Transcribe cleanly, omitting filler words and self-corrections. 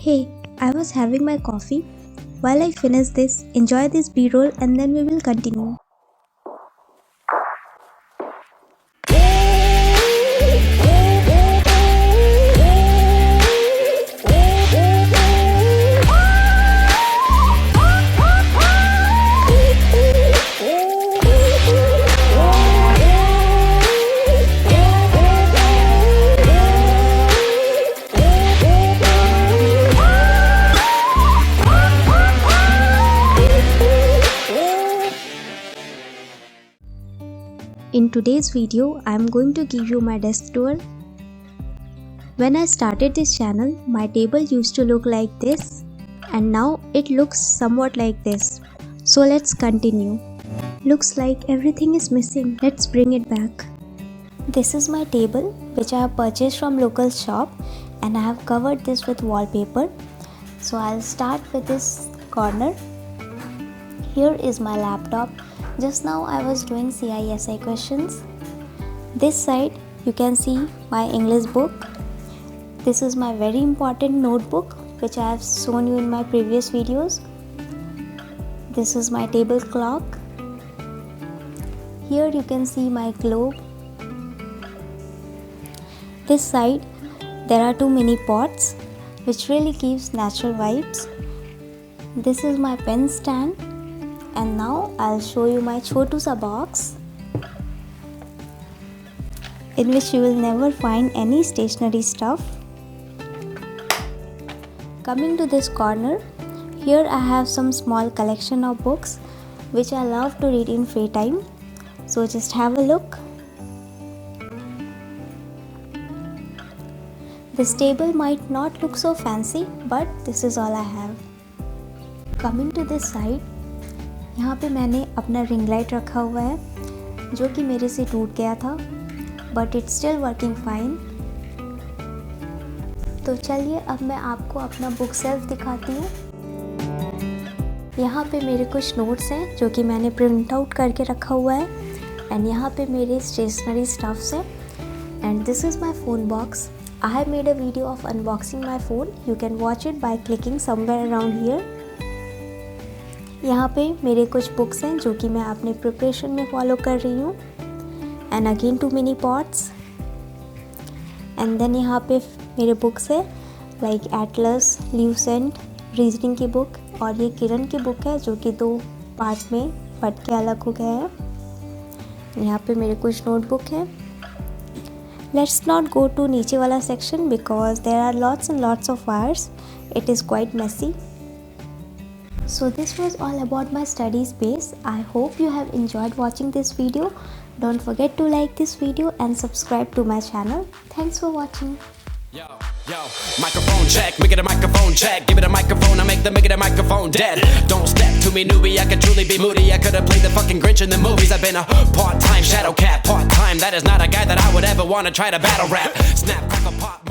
Hey, I was having my coffee. While I finish this, enjoy this B-roll and then we will continue. In today's video, I am going to give you my desk tour. When I started this channel, my table used to look like this and now it looks somewhat like this. So let's continue. Looks like everything is missing. Let's bring it back. This is my table which I have purchased from local shop and I have covered this with wallpaper. So I'll start with this corner. Here is my laptop. Just now I was doing CISI questions. This side you can see my English book. This is my very important notebook which I have shown you in my previous videos. This is my table clock. Here you can see my globe. This side there are two mini pots which really gives natural vibes. This is my pen stand. And now I'll show you my Chotu Sa box in which you will never find any stationery stuff. Coming to this corner, here I have some small collection of books which I love to read in free time. So just have a look. This table might not look so fancy, but this is all I have. Coming to this side, यहाँ पे मैंने अपना ring light रखा हुआ है जो कि मेरे से टूट गया था, but it's still working fine. तो चलिए अब मैं आपको अपना बुक सेल्फ दिखाती हूँ। यहाँ पे मेरे कुछ नोट्स हैं जो कि मैंने प्रिंट आउट करके रखा हुआ है एंड यहाँ पे मेरे स्टेशनरी स्टफ्स हैं and this is my phone box. I have made a video of unboxing my phone. You can watch it by clicking somewhere around here. यहाँ पे मेरे कुछ बुक्स हैं जो कि मैं अपने प्रिपरेशन में फॉलो कर रही हूँ and again two mini pots and then यहाँ पे मेरे बुक्स है लाइक एटलस, ल्यूसेंट, रीजनिंग की बुक और ये किरण की बुक है जो कि 2 पार्ट में फट के अलग हो गया है। यहाँ पे मेरे कुछ नोटबुक हैं। लेट्स नॉट गो टू नीचे वाला section because there are lots and lots of wires. It is quite messy. So this was all about my study space. I hope you have enjoyed watching this video. Don't forget to like this video and subscribe to my channel. Thanks for watching. Yo, microphone check, make it a microphone check. Give it a microphone, I make it a microphone dead. Don't step to me, newbie, I could truly be moody. I could have played the fucking Grinch in the movies. I've been a part-time shadow cat, part-time. That is not a guy that I would ever want to try to battle rap. Snap, crackle, pop.